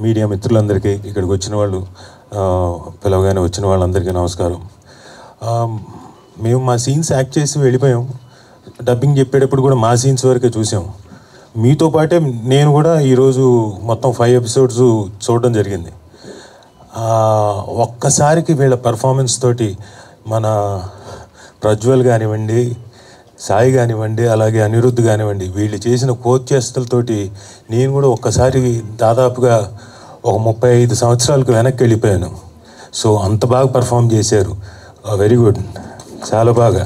Media మిత్రులందరికీ, ఇక్కడికి వచ్చిన వాళ్ళు, పిలవగానే వచ్చిన వాళ్ళందరికీ నమస్కారం. మేము మా సీన్స్ యాక్ట్ చేసి వెళ్ళిపోయాం. డబ్బింగ్ చెప్పేటప్పుడు కూడా మా సీన్స్ వరకే చూసాం. మీతో పాటే నేను కూడా ఈరోజు మొత్తం 5 ఎపిసోడ్స్ చూడడం జరిగింది. ఒక్కసారికి వీళ్ళ పర్ఫార్మెన్స్ తోటి మన ప్రజ్వల్ కానివ్వండి, సాయి కానివ్వండి, అలాగే అనిరుద్ధ్ కానివ్వండి, వీళ్ళు చేసిన కోచేష్టలతోటి నేను కూడా ఒక్కసారి దాదాపుగా ఒక 35 సంవత్సరాలకు వెనక్కి వెళ్ళిపోయాను. సో అంత బాగా పర్ఫామ్ చేశారు. వెరీ గుడ్, చాలా బాగా.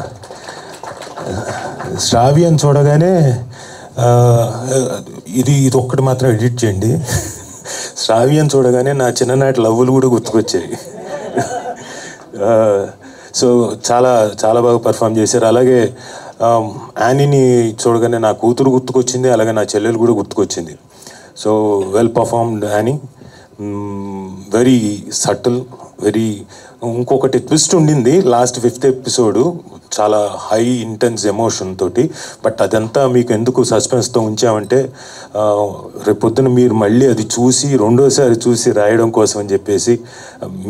శ్రావ్యాన్ని చూడగానే ఇది ఒక్కటి మాత్రం ఎడిట్ చేయండి. శ్రావ్యాన్ని చూడగానే నా చిన్ననాటి లవ్వులు కూడా గుర్తుకొచ్చాయి. సో చాలా చాలా బాగా పర్ఫామ్ చేశారు. అలాగే యానీని చూడగానే నా కూతురు గుర్తుకొచ్చింది, అలాగే నా చెల్లెలు కూడా గుర్తుకొచ్చింది. So well performed Annie, very subtle, very. ఇంకొకటి ట్విస్ట్ ఉండింది లాస్ట్ 5th ఎపిసోడు, చాలా హై ఇంటెన్స్ ఎమోషన్ తోటి. బట్ అదంతా మీకు ఎందుకు సస్పెన్స్తో ఉంచామంటే రేపొద్దున మీరు మళ్ళీ అది చూసి రెండోసారి చూసి రాయడం కోసం అని చెప్పేసి,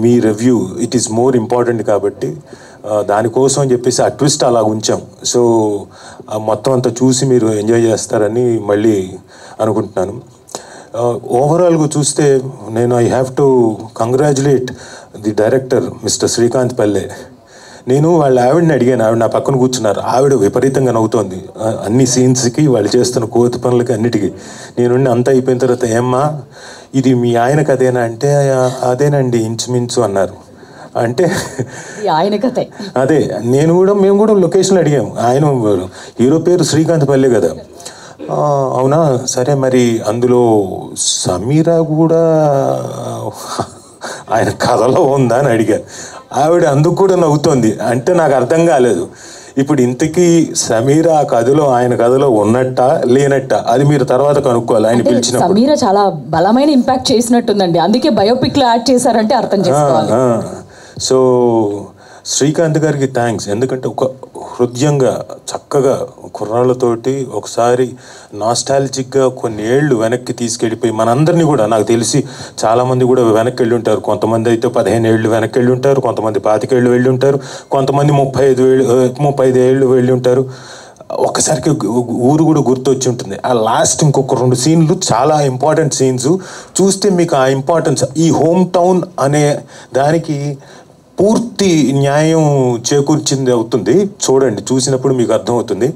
మీ review it is more important కాబట్టి దానికోసం అని చెప్పేసి ఆ ట్విస్ట్ అలా ఉంచాం. సో మొత్తం అంతా చూసి మీరు ఎంజాయ్ చేస్తారని మళ్ళీ అనుకుంటున్నాను. ఓవరాల్గా చూస్తే నేను I have to congratulate the director mister Srikanth పల్లె. నేను వాళ్ళ ఆవిడని అడిగాను, ఆవిడ నా పక్కన కూర్చున్నారు. ఆవిడ విపరీతంగా నవ్వుతోంది అన్ని సీన్స్కి, వాళ్ళు చేస్తున్న కోతి పనులకి అన్నిటికీ. నేను అంతా అయిపోయిన తర్వాత, ఏమ్మా ఇది మీ ఆయన కథేనా అంటే, అదేనండి ఇంచుమించు అన్నారు. అంటే ఆయన కథే అదే. మేము కూడా లొకేషన్లో అడిగాము. ఆయన హీరో పేరు శ్రీకాంత్ పల్లె కదా. అవునా, సరే మరి అందులో సమీరా కూడా ఆయన కథలో ఉందా అని అడిగాను. ఆవిడ అందుకు కూడా నవ్వుతోంది. అంటే నాకు అర్థం కాలేదు, ఇప్పుడు ఇంతకీ సమీరా ఆ కథలో ఆయన కథలో ఉన్నట్ట లేనట్ట, అది మీరు తర్వాత కనుక్కోవాలి. ఆయన పిలిచిన సమీరా చాలా బలమైన ఇంపాక్ట్ చేసినట్టుందండి, అందుకే బయోపిక్ లో యాడ్ చేశారంటే అర్థం చేసుకోవాలి. సో శ్రీకాంత్ గారికి థ్యాంక్స్. ఎందుకంటే ఒక హృదయంగా చక్కగా కుర్రాళ్ళతోటి ఒకసారి నాస్టాలజిక్గా కొన్ని ఏళ్ళు వెనక్కి తీసుకెళ్ళిపోయి మనందరినీ కూడా, నాకు తెలిసి చాలామంది కూడా వెనక్కి వెళ్ళి ఉంటారు. కొంతమంది అయితే 15 ఏళ్ళు వెనక్కి వెళ్ళి ఉంటారు, కొంతమంది 25 ఏళ్ళు వెళ్ళి ఉంటారు, కొంతమంది 35 ఏళ్ళు వెళ్ళి ఉంటారు. ఒక్కసారికి ఊరు కూడా గుర్తొచ్చి ఉంటుంది. ఆ లాస్ట్ ఇంకొక 2 సీన్లు చాలా ఇంపార్టెంట్ సీన్స్ చూస్తే మీకు ఆ ఇంపార్టెన్స్, ఈ హోమ్ టౌన్ అనే దానికి పూర్తి న్యాయం చేకూర్చింది అవుతుంది. చూడండి, చూసినప్పుడు మీకు అర్థమవుతుంది.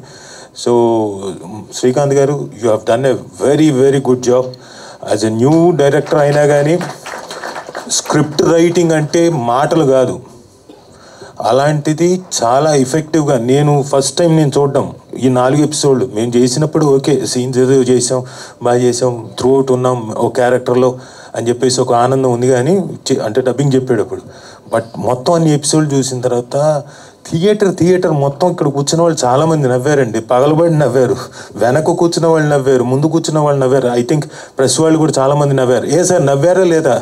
సో శ్రీకాంత్ గారు, you have done a very very good job. As a new director అయినా కానీ స్క్రిప్ట్ రైటింగ్ అంటే మాటలు కాదు, అలాంటిది చాలా ఎఫెక్టివ్గా. నేను ఫస్ట్ టైం నేను చూడడం ఈ 4 ఎపిసోడ్లు మేము చేసినప్పుడు ఓకే, సీన్స్ ఏదో చేసాం, బాగా చేసాం, త్రూ అవుట్ ఉన్నాం ఒక క్యారెక్టర్లో అని చెప్పేసి ఒక ఆనందం ఉంది. కానీ అంటే డబ్బింగ్ చెప్పేటప్పుడు, బట్ మొత్తం అన్ని ఎపిసోడ్లు చూసిన తర్వాత థియేటర్ మొత్తం ఇక్కడ కూర్చున్న వాళ్ళు చాలామంది నవ్వారండి, పగలబడి నవ్వారు, వెనక కూర్చున్న వాళ్ళు నవ్వారు, ముందు కూర్చున్న వాళ్ళు నవ్వారు. ఐ థింక్ ప్రెస్ వాళ్ళు కూడా చాలామంది నవ్వారు. ఏ సార్ నవ్వారా లేదా?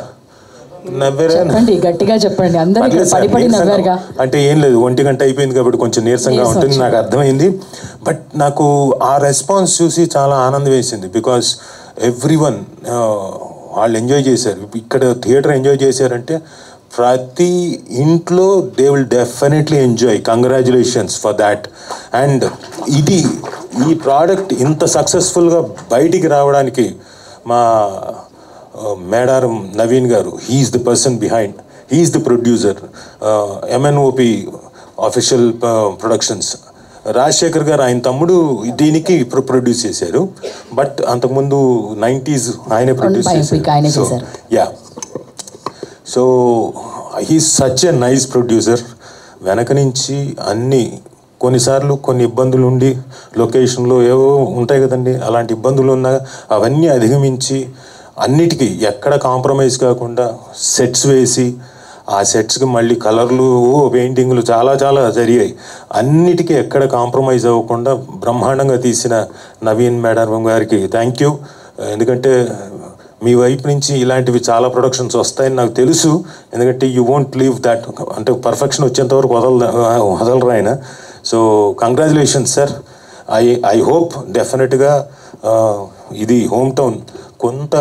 నవ్వారా? గట్టిగా చెప్పండి. అంటే ఏం లేదు, 1 గంట అయిపోయింది కాబట్టి కొంచెం నీరసంగా ఉంటుంది, నాకు అర్థమైంది. బట్ నాకు ఆ రెస్పాన్స్ చూసి చాలా ఆనందం వేసింది. బికాస్ ఎవ్రీవన్ వాళ్ళు ఎంజాయ్ చేశారు. ఇక్కడ థియేటర్ ఎంజాయ్ చేశారంటే ప్రతి ఇంట్లో they will definitely enjoy. Congratulations for that. And ఈ ప్రోడక్ట్ ఇంత సక్సెస్ఫుల్గా బయటికి రావడానికి మా Medaram Naveen garu, he's the person behind, he's the producer. MNOP official productions, Rajasekhar garu ఆయన తమ్ముడు దీనికి ప్రొడ్యూస్ చేశారు. బట్ అంతకుముందు 90s ఆయనే ప్రొడ్యూస్ చేశారు. Yeah, so he's such a nice producer. వెనక నుంచి అన్నీ, కొన్నిసార్లు కొన్ని ఇబ్బందులు ఉండి లొకేషన్లో ఏవో ఉంటాయి కదండి, అలాంటి ఇబ్బందులు ఉన్నా అవన్నీ అధిగమించి అన్నిటికీ ఎక్కడ కాంప్రమైజ్ కాకుండా సెట్స్ వేసి, ఆ సెట్స్కి మళ్ళీ కలర్లు, పెయింటింగ్లు చాలా చాలా జరిగాయి. అన్నిటికీ ఎక్కడ కాంప్రమైజ్ అవ్వకుండా బ్రహ్మాండంగా తీసిన నవీన్ మేడారం గారికి థ్యాంక్ యూ. ఎందుకంటే మీ వైపు నుంచి ఇలాంటివి చాలా ప్రొడక్షన్స్ వస్తాయని నాకు తెలుసు. ఎందుకంటే యూ వోంట్ లీవ్ దాట్, అంటే పర్ఫెక్షన్ వచ్చేంతవరకు వదలరు ఆయన. So congratulations sir. I hope డెఫినెట్గా ఇది హోమ్ టౌన్ కొంత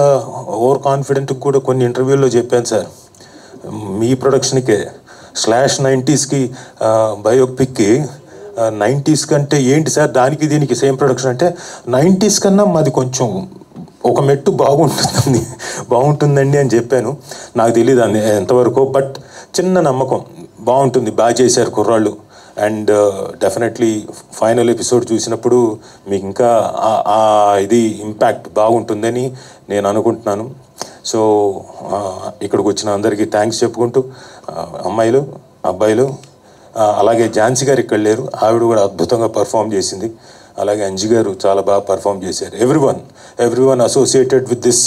ఓవర్ కాన్ఫిడెంట్ కూడా కొన్ని ఇంటర్వ్యూల్లో చెప్పాను సార్, మీ ప్రొడక్షన్కే /90s బయోపిక్కి 90s కంటే ఏంటి సార్ దానికి దీనికి సేమ్ ప్రొడక్షన్ అంటే 90s కన్నా మాది కొంచెం ఒక మెట్టు బాగుంటుందండి అని చెప్పాను. నాకు తెలియదు అది ఎంతవరకు, బట్ చిన్న నమ్మకం బాగుంటుంది, బాగా చేశారు కుర్రాళ్ళు. అండ్ డెఫినెట్లీ ఫైనల్ ఎపిసోడ్ చూసినప్పుడు మీకు ఇంకా ఇది ఇంపాక్ట్ బాగుంటుందని నేను అనుకుంటున్నాను. సో ఇక్కడికి వచ్చిన అందరికీ థ్యాంక్స్ చెప్పుకుంటూ, అమ్మాయిలు అబ్బాయిలు, అలాగే ఝాన్సీ గారు ఇక్కడ లేరు, ఆవిడ కూడా అద్భుతంగా పర్ఫామ్ చేసింది. అలాగే అంజి గారు చాలా బాగా పర్ఫామ్ చేశారు. Everyone associated with this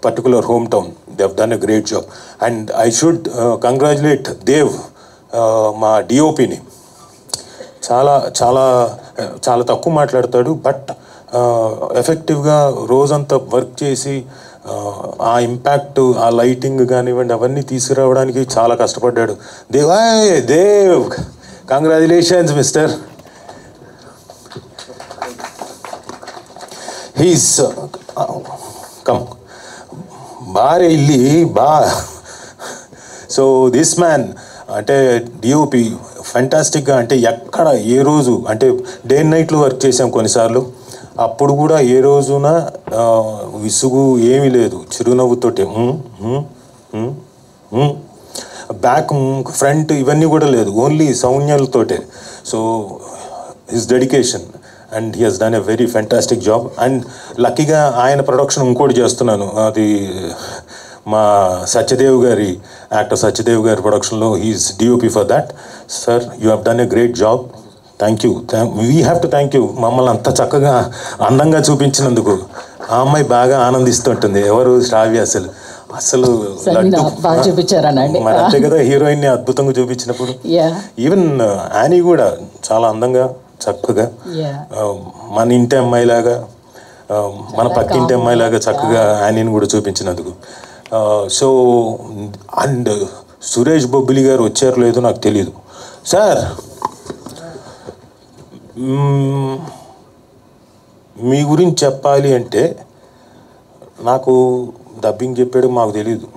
particular home town, they have done a great job. And I should congratulate Dev, మా డిఓపిని. చాలా చాలా చాలా తక్కువ మాట్లాడతాడు, బట్ ఎఫెక్టివ్గా రోజంతా వర్క్ చేసి ఆ ఇంపాక్ట్, ఆ లైటింగ్ కానివ్వండి అవన్నీ తీసుకురావడానికి చాలా కష్టపడ్డాడు. Dev congratulations mister. హీస్ కమ్ బారే ఇల్లి బా. సో దిస్ మ్యాన్ అంటే డిఓపి ఫెంటాస్టిక్గా, అంటే ఎక్కడ ఏ రోజు అంటే డే అండ్ నైట్లో వర్క్ చేసాం కొన్నిసార్లు, అప్పుడు కూడా ఏ రోజున విసుగు ఏమీ లేదు, చిరునవ్వుతోటే బ్యాక్ ఫ్రంట్ ఇవన్నీ కూడా లేదు, ఓన్లీ సౌజ్ఞాలతోటే. So his dedication and he has done a very fantastic job. And లక్కీగా ఆయన ప్రొడక్షన్ ఇంకోటి చేస్తున్నాను, అది మా సత్యదేవ్ గారి, యాక్టర్ సత్యదేవ్ గారి ప్రొడక్షన్లో he is DOP for that. Sir you have done a great job, thank you. We have to thank you మమ్మల్ని అంత చక్కగా అందంగా చూపించినందుకు. ఆ అమ్మాయి బాగా ఆనందిస్తుంటుంది, ఎవరు శ్రావ్య, అసలు బాగా చూపించారనండి. మరి అంతే కదా, హీరోయిన్ని అద్భుతంగా చూపించినప్పుడు. ఈవెన్ యానీ కూడా చాలా అందంగా చక్కగా, మన ఇంటి అమ్మాయిలాగా, మన పక్కింటి అమ్మాయిలాగా చక్కగా యానీని కూడా చూపించినందుకు. సో అండ్ సురేష్ బొబ్బిలి గారు వచ్చారు లేదో నాకు తెలియదు. సార్ మీ గురించి చెప్పాలి అంటే, నాకు డబ్బింగ్ చెప్పాడు మాకు తెలియదు,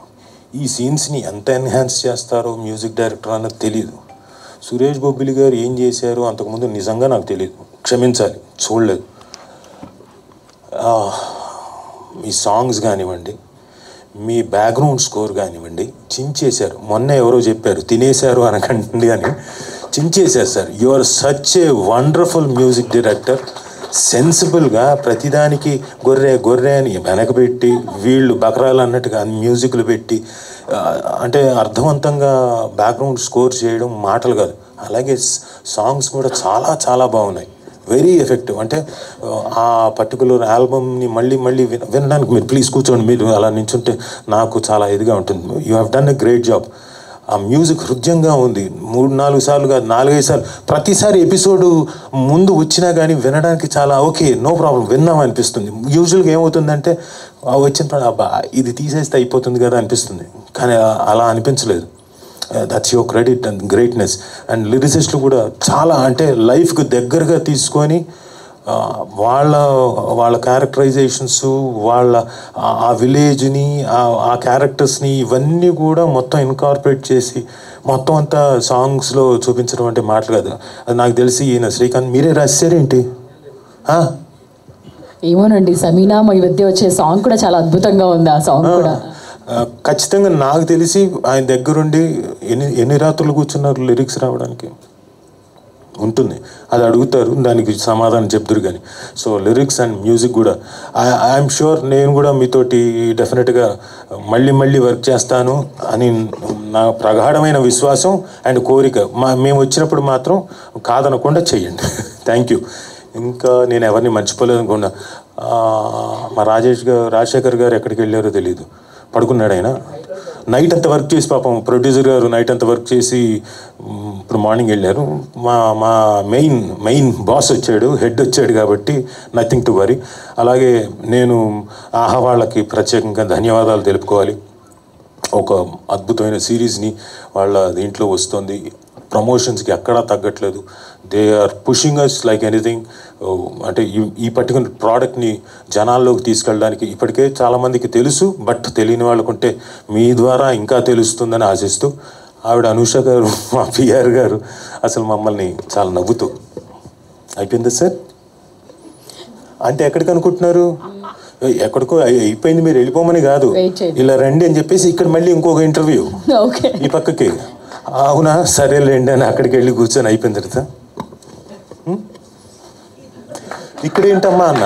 ఈ సీన్స్ని ఎంత ఎన్హాన్స్ చేస్తారో మ్యూజిక్ డైరెక్టర్ అన్నది తెలియదు. సురేష్ బొబ్బిలి గారు ఏం చేశారో అంతకుముందు నిజంగా నాకు తెలియదు, క్షమించాలి, చూడలేదు. మీ సాంగ్స్ కానివ్వండి, మీ బ్యాక్గ్రౌండ్ స్కోర్ కానివ్వండి, చించేశారు. మొన్న ఎవరో చెప్పారు తినేశారు అనకండి అని, చించేశారు sir. You are such a wonderful music director. సెన్సిబుల్గా ప్రతిదానికి గొర్రె అని వెనకబెట్టి, వీళ్ళు బకరాలు అన్నట్టుగా మ్యూజిక్లు పెట్టి, అంటే అర్థవంతంగా బ్యాక్గ్రౌండ్ స్కోర్ చేయడం మాటలు కాదు. అలాగే సాంగ్స్ కూడా చాలా చాలా బాగున్నాయి, వెరీ ఎఫెక్టివ్. అంటే ఆ పర్టికులర్ ఆల్బమ్ని మళ్ళీ వినడానికి మీరు ప్లీజ్ కూర్చోండి, మీరు అలా నించుంటే నాకు చాలా ఇదిగా ఉంటుంది. You have done a great job. ఆ మ్యూజిక్ హృదయంగా ఉంది. 3-4 సార్లు కాదు, 4-5 సార్లు, ప్రతిసారి ఎపిసోడు ముందు వచ్చినా కానీ వినడానికి చాలా ఓకే, నో ప్రాబ్లం, విన్నాం అనిపిస్తుంది. యూజువల్గా ఏమవుతుందంటే వచ్చిన అబ్బా ఇది తీసేస్తే అయిపోతుంది కదా అనిపిస్తుంది, కానీ అలా అనిపించలేదు. That's your credit and greatness. And లిరిసిస్టులు కూడా చాలా, అంటే లైఫ్కి దగ్గరగా తీసుకొని వాళ్ళ క్యారెక్టరైజేషన్స్, వాళ్ళ ఆ విలేజ్ని, ఆ క్యారెక్టర్స్ని, ఇవన్నీ కూడా మొత్తం ఇన్కార్పొరేట్ చేసి మొత్తం అంతా సాంగ్స్లో చూపించడం అంటే మాటలు కాదు. అది నాకు తెలిసి ఈయన శ్రీకాంత్ మీరే రాశారేంటి? ఏమోనండి, సమీనా ఈ మధ్య వచ్చే సాంగ్ కూడా చాలా అద్భుతంగా ఉంది. ఆ సాంగ్ కూడా ఖచ్చితంగా నాకు తెలిసి ఆయన దగ్గరుండి ఎన్ని రాత్రులు కూర్చున్నారు లిరిక్స్ రావడానికి ఉంటుంది. అది అడుగుతారు, దానికి సమాధానం చెప్తారు కానీ. సో లిరిక్స్ అండ్ మ్యూజిక్ కూడా ఐఎమ్ షూర్ నేను కూడా మీతోటి డెఫినెట్గా మళ్ళీ వర్క్ చేస్తాను అని నా ప్రగాఢమైన విశ్వాసం అండ్ కోరిక. మేము వచ్చినప్పుడు మాత్రం కాదనకుండా చెయ్యండి. Thank you. ఇంకా నేను ఎవరిని మర్చిపోలేదు అనుకున్నా. మా రాజశేఖర్ గారు ఎక్కడికి వెళ్ళారో తెలియదు, పడుకున్నాడు ఆయన. నైట్ అంతా వర్క్ చేసి, పాపం ప్రొడ్యూసర్ గారు నైట్ అంతా వర్క్ చేసి ఇప్పుడు మార్నింగ్ వెళ్ళారు. మా మెయిన్ బాస్ వచ్చాడు, హెడ్ వచ్చాడు, కాబట్టి నథింగ్ టు వరీ. అలాగే నేను ఆహా వాళ్ళకి ప్రత్యేకంగా ధన్యవాదాలు తెలుపుకోవాలి. ఒక అద్భుతమైన సిరీస్ని వాళ్ళ దీంట్లో వస్తుంది. ప్రమోషన్స్కి ఎక్కడా తగ్గట్లేదు. They are pushing us like anything. అంటే ఈ పర్టికులర్ ప్రోడక్ట్ని జనాల్లోకి తీసుకెళ్ళడానికి ఇప్పటికే చాలామందికి తెలుసు, బట్ తెలియని వాళ్ళకుంటే మీ ద్వారా ఇంకా తెలుస్తుందని ఆశిస్తూ ఆవిడ అనూష గారు, మా పిఆర్ గారు అసలు మమ్మల్ని చాలా నవ్వుతూ అయిపోయిందా సార్ అంటే ఎక్కడికి అనుకుంటున్నారు, ఎక్కడికో అయిపోయింది మీరు వెళ్ళిపోమని కాదు, ఇలా రండి అని చెప్పేసి ఇక్కడ మళ్ళీ ఇంకొక ఇంటర్వ్యూ ఈ పక్కకి. అవునా సరేలేండి అని అక్కడికి వెళ్ళి కూర్చొని అయిపోయిన తర్వాత ఇక్కడ ఏంటమ్మా అన్న,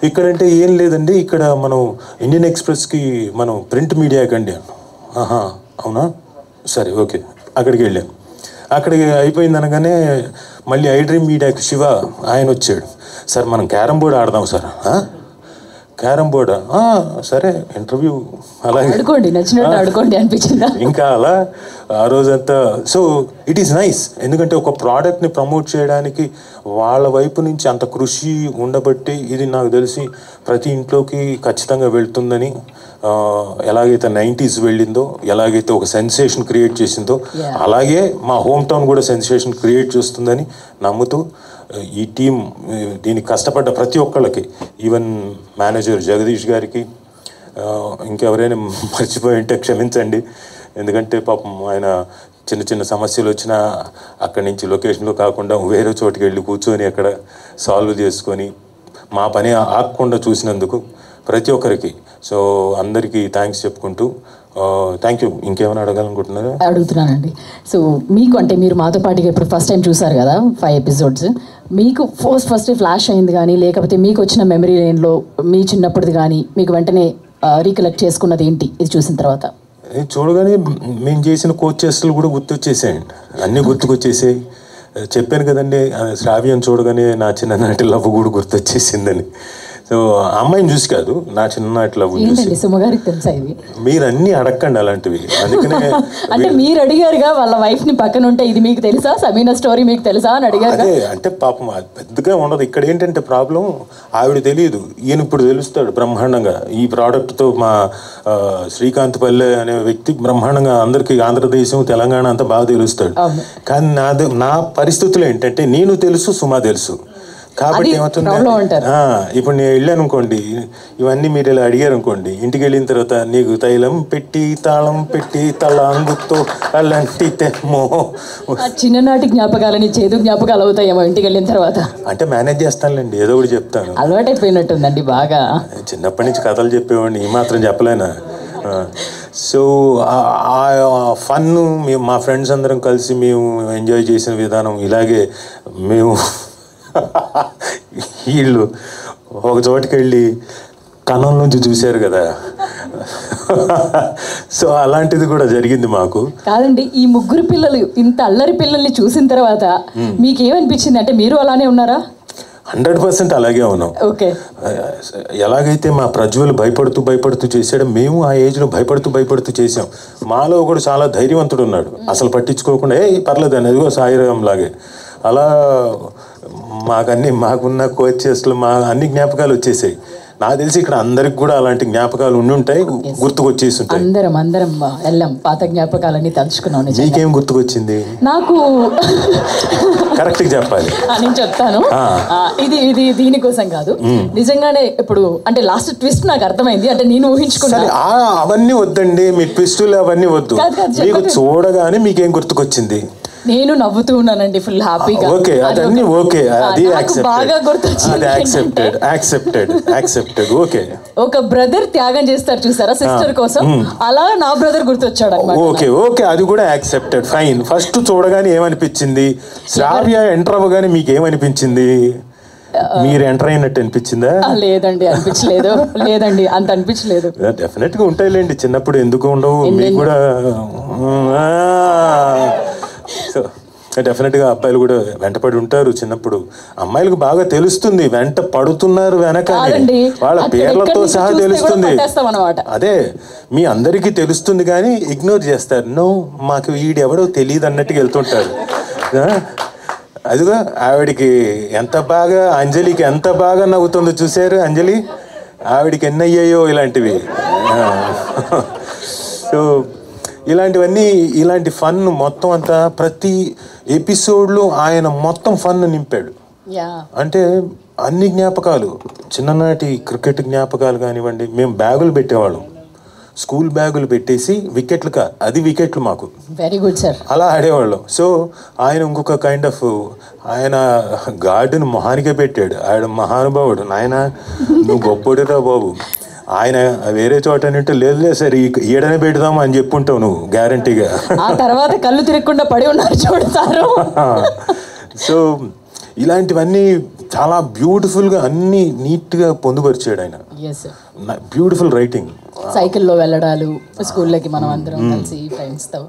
ఇక్కడంటే ఏం లేదండి, ఇక్కడ మనం ఇండియన్ ఎక్స్ప్రెస్కి మనం ప్రింట్ మీడియాకి అండి. ఆహా అవునా సరే ఓకే. అక్కడికి వెళ్ళాను. అక్కడికి అయిపోయింది అనగానే మళ్ళీ ఐడ్రీమ్ మీడియాకి శివ ఆయన వచ్చాడు. సార్ మనం క్యారమ్ బోర్డ్ ఆడదాం సార్. క్యారమ్ బోర్డా, సరే ఇంటర్వ్యూ అలాగే ఆడుకోండి, నచ్చినట్టు ఆడుకోండి అనిపించిందా ఇంకా అలా ఆ రోజంతా. సో ఇట్ ఈస్ నైస్, ఎందుకంటే ఒక ప్రోడక్ట్ని ప్రమోట్ చేయడానికి వాళ్ళ వైపు నుంచి అంత కృషి ఉండబట్టి ఇది నాకు తెలిసి ప్రతి ఇంట్లోకి ఖచ్చితంగా వెళ్తుందని. ఎలాగైతే 90s వెళ్ళిందో, ఎలాగైతే ఒక సెన్సేషన్ క్రియేట్ చేసిందో, అలాగే మా హోమ్ టౌన్ కూడా సెన్సేషన్ క్రియేట్ చేస్తుందని నమ్ముతూ ఈ టీం దీనికి కష్టపడ్డ ప్రతి ఒక్కళ్ళకి, ఈవెన్ మేనేజర్ జగదీష్ గారికి, ఇంకెవరైనా మర్చిపోయి ఉంటే క్షమించండి, ఎందుకంటే పాపం ఆయన చిన్న చిన్న సమస్యలు వచ్చినా అక్కడి నుంచి లొకేషన్లో కాకుండా వేరే చోటుకి వెళ్ళి కూర్చొని అక్కడ సాల్వ్ చేసుకొని మా పని ఆగకుండా చూసినందుకు ప్రతి ఒక్కరికి. సో అందరికీ థ్యాంక్స్ చెప్పుకుంటూ థ్యాంక్ యూ. ఇంకేమైనా అడగాలనుకుంటున్నారా? అడుగుతున్నానండి. సో మీకు అంటే మీరు మాతో పాటుగా ఇప్పుడు ఫస్ట్ టైం చూసారు కదా 5 ఎపిసోడ్స్, మీకు ఫస్ట్ ఫ్లాష్ అయింది కానీ లేకపోతే మీకు వచ్చిన మెమరీ లేన్లో మీ చిన్నప్పటిది కానీ మీకు వెంటనే రీకలెక్ట్ చేసుకున్నది ఏంటి ఇది చూసిన తర్వాత? చూడగానే మేము చేసిన కోచెస్లు కూడా గుర్తొచ్చేసాయండి, అన్నీ గుర్తుకొచ్చేసాయి. చెప్పాను కదండి, శ్రావ్యం చూడగానే నా చిన్ననాటి లవ్ కూడా గుర్తొచ్చేసిందని. సో అమ్మాయిని చూసి కాదు, నా చిన్ననాటి లవ్ చూసి. సుమగారికి తెలుసా ఇది? మీరు అన్నీ అడగండి అలాంటివి, అందుకనే అంటే మీరు అడిగారుగా వాళ్ళ వైఫ్ ని పక్కన ఉంటే ఇది మీకు తెలుసా, సమీనా స్టోరీ మీకు తెలుసా అని అడిగారు. అదే అంటే పాపం పెద్దగా ఉండదు. ఇక్కడ ఏంటంటే ప్రాబ్లం, ఆవిడ తెలియదు, ఈయన ఇప్పుడు తెలుస్తాడు బ్రహ్మాండంగా. ఈ ప్రోడక్ట్తో మా శ్రీకాంత్ పల్లె అనే వ్యక్తి బ్రహ్మాండంగా అందరికీ ఆంధ్రదేశం తెలంగాణ అంతా బాగా తెలుస్తాడు. కానీ నా పరిస్థితులు ఏంటంటే నేను తెలుసు, సుమా తెలుసు, కాబట్టి ఏమవుతుంది, ఇప్పుడు నేను వెళ్ళాను అనుకోండి, ఇవన్నీ మీరు ఇలా అడిగారు అనుకోండి, ఇంటికి వెళ్ళిన తర్వాత నీకు తైలం పెట్టి తాళం పెట్టి తలాంగుతో అలాంటి తెమ్మో, చిన్ననాటి జ్ఞాపకాలని చేదు జ్ఞాపకాలు అవుతాయేమో ఇంటికి వెళ్ళిన తర్వాత. అంటే మేనేజ్ చేస్తానులేండి, ఏదో ఒకటి చెప్తాను. అలవాటైపోయినట్టుందండి బాగా. చిన్నప్పటి నుంచి కథలు చెప్పేవాడిని, ఈ మాత్రం చెప్పలేనా? సో ఆ ఫన్ మేము మా ఫ్రెండ్స్ అందరం కలిసి మేము ఎంజాయ్ చేసిన విధానం ఇలాగే. మేము వీళ్ళు ఒక చోటుకి వెళ్ళి కన్నం నుంచి చూశారు కదా, సో అలాంటిది కూడా జరిగింది మాకు. కాదండి, ఈ ముగ్గురు పిల్లలు ఇంత అల్లరి పిల్లల్ని చూసిన తర్వాత మీకేమనిపించింది? అంటే మీరు అలానే ఉన్నారా? 100% అలాగే ఉన్నాం. ఓకే. ఎలాగైతే మా ప్రజ్వలు భయపడుతూ చేసాడో మేము ఆ ఏజ్లో భయపడుతూ చేసాం. మాలో కూడా చాలా ధైర్యవంతుడు ఉన్నాడు, అసలు పట్టించుకోకుండా పర్లేదు అని, అదిగో సాయిరాం లాగే. అలా మాకున్న కోచెస్లు మా అన్ని జ్ఞాపకాలు వచ్చేసాయి. నాకు తెలిసి ఇక్కడ అందరికి కూడా అలాంటి జ్ఞాపకాలు ఉండి ఉంటాయి, గుర్తుకొచ్చేసి ఉంటాయి. అందరం వెళ్ళాం, పాత జ్ఞాపకాలన్నీ తలుచుకున్నాం. నీకేం గుర్తుకొచ్చింది? నాకు కరెక్ట్గా చెప్పాలి, నేను చెప్తాను. ఇది దీనికోసం కాదు, నిజంగానే ఇప్పుడు అంటే లాస్ట్ ట్విస్ట్ నాకు అర్థమైంది, అంటే నేను ఊహించుకున్నాను. అవన్నీ వద్దండి, మీ ట్విస్టులు అవన్నీ వద్దు, మీకు చూడగానే మీకేం గుర్తుకొచ్చింది? నేను నవ్వుతూ ఉన్నానండి, ఫుల్ హ్యాపీగా. ఓకే, అదన్నీ ఓకే, అది బాగా గుర్తొచ్చింది. యాక్సెప్టెడ్. ఓకే, ఒక బ్రదర్ త్యాగం చేస్తారు చూసారా సిస్టర్ కోసం, అలా నా బ్రదర్ గుర్తొచ్చాడు అన్నమాట. ఓకే, అది కూడా యాక్సెప్టెడ్, ఫైన్. ఫస్ట్ చూడగానే ఏమనిపించింది? శ్రావ్య ఎంటర్ అవ్వగానే మీకు ఏమనిపించింది? మీరు ఎంటర్ అయినట్టు అనిపించిందా? లేదండి, అనిపించలేదు. లేదండి, అంత అనిపించలేదు. డెఫినెట్ గా ఉంటాయిలేండి, చిన్నప్పుడు ఎందుకు ఉండవు మీకు కూడా. సో డెఫినెట్గా అబ్బాయిలు కూడా వెంటపడి ఉంటారు చిన్నప్పుడు. అమ్మాయిలకు బాగా తెలుస్తుంది, వెంట పడుతున్నారు వెనక, వాళ్ళ పేర్లతో సహా తెలుస్తుంది. అదే మీ అందరికీ తెలుస్తుంది కానీ ఇగ్నోర్ చేస్తారు. నో, మాకు వీడెవడో తెలియదు అన్నట్టుగా వెళ్తుంటారు. అదిగో ఆవిడికి ఎంత బాగా, అంజలికి ఎంత బాగా నవ్వుతుందో చూసారు. అంజలి ఆవిడికి ఎన్నయ్యాయో ఇలాంటివి. సో ఇలాంటివన్నీ, ఇలాంటి ఫన్ మొత్తం అంతా ప్రతి ఎపిసోడ్లో ఆయన మొత్తం ఫన్ నింపాడు. అంటే అన్ని జ్ఞాపకాలు, చిన్ననాటి క్రికెట్ జ్ఞాపకాలు కానివ్వండి. మేము బ్యాగులు పెట్టేవాళ్ళం, స్కూల్ బ్యాగులు పెట్టేసి వికెట్లు మాకు, వెరీ గుడ్ సార్, అలా ఆడేవాళ్ళం. సో ఆయన ఇంకొక కైండ్ ఆఫ్, ఆయన గార్డెన్ మొహానికే పెట్టాడు. ఆయన మహానుభావుడు. నాయన నువ్వు గొప్పడిరా బాబు, ఆయన వేరే చోట అంటే లేదు సరే ఈడనే పెడదాం అని చెప్పుంటావు నువ్వు గ్యారంటీగా. ఆ తర్వాత కళ్ళు తిరగకుండా పడి ఉన్నారు చూడతారు. సో ఇలాంటివన్నీ చాలా బ్యూటిఫుల్గా అన్నీ నీట్గా పొందుపరిచాడు ఆయన. Beautiful writing. సైకిల్లో వెళ్ళడాలు స్కూల్లోకి మనం అందరం కలిసి ఫ్రెండ్స్తో.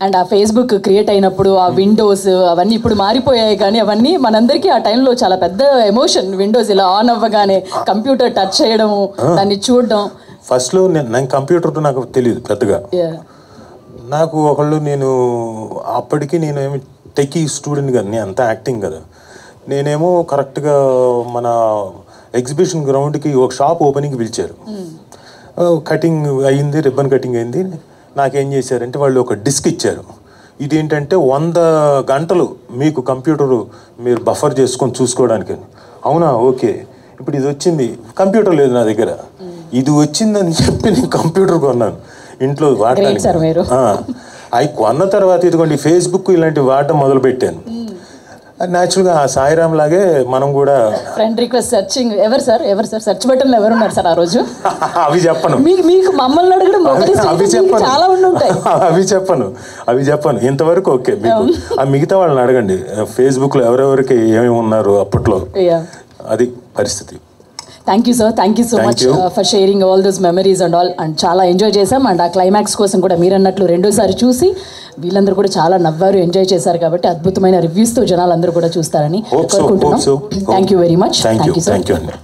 అండ్ ఆ ఫేస్బుక్ క్రియేట్ అయినప్పుడు ఆ విండోస్ అవన్నీ ఇప్పుడు మారిపోయాయి, కానీ అవన్నీ మనందరికీ ఆ టైంలో చాలా పెద్ద ఎమోషన్. విండోస్ ఇలా ఆన్ అవ్వగానే కంప్యూటర్ టచ్ చేయడము, దాన్ని చూడడం. ఫస్ట్లో నేను కంప్యూటర్ నాకు తెలియదు పెద్దగా. నాకు ఒకళ్ళు, నేను అప్పటికి నేనేమి టెకీ స్టూడెంట్ కదా, నేను అంతా యాక్టింగ్ కదా. నేనేమో కరెక్ట్గా మన ఎగ్జిబిషన్ గ్రౌండ్కి ఒక షాప్ ఓపెనింగ్కి పిలిచారు. కటింగ్ అయ్యింది, రిబ్బన్ కటింగ్ అయింది. నాకేం చేశారంటే వాళ్ళు ఒక డిస్క్ ఇచ్చారు. ఇదేంటంటే 100 గంటలు మీకు కంప్యూటరు మీరు బఫర్ చేసుకొని చూసుకోవడానికి. అవునా, ఓకే. ఇప్పుడు ఇది వచ్చింది, కంప్యూటర్ లేదు నా దగ్గర, ఇది వచ్చిందని చెప్పి నేను కంప్యూటర్ కొన్నాను ఇంట్లో వాడటానికి. అవి కొన్న తర్వాత ఇదిగోండి ఫేస్బుక్ ఇలాంటివి వాడటం మొదలుపెట్టాను. న్యాచురల్గా ఆ సాయిరామ్ లాగే మనం కూడా ఫ్రెండ్ రిక్వెస్ట్ సెర్చింగ్. ఎవరు సార్ సెర్చ్ బటన్లో ఎవరున్నారు సార్ ఆ రోజు? అవి చెప్పను, మీకు మమ్మల్ని అడగడం అవి చెప్పను, చాలా ఉంటాయి. అవి చెప్పను ఇంతవరకు. ఓకే, మీకు ఆ మిగతా వాళ్ళని అడగండి ఫేస్బుక్లో ఎవరెవరికి ఏమేమి ఉన్నారు అప్పట్లో. అది పరిస్థితి. Thank you sir, thank you so much for sharing all those memories and all. And చాలా ఎంజాయ్ చేసాం. అండ్ ఆ క్లైమాక్స్ కోసం కూడా మీరు అన్నట్లు రెండోసారి చూసి వీళ్ళందరూ కూడా చాలా నవ్వారు, ఎంజాయ్ చేశారు. కాబట్టి అద్భుతమైన రివ్యూస్తో జనాలందరూ కూడా చూస్తారని కోరుకుంటున్నాం. Thank you very much. Thank you sir.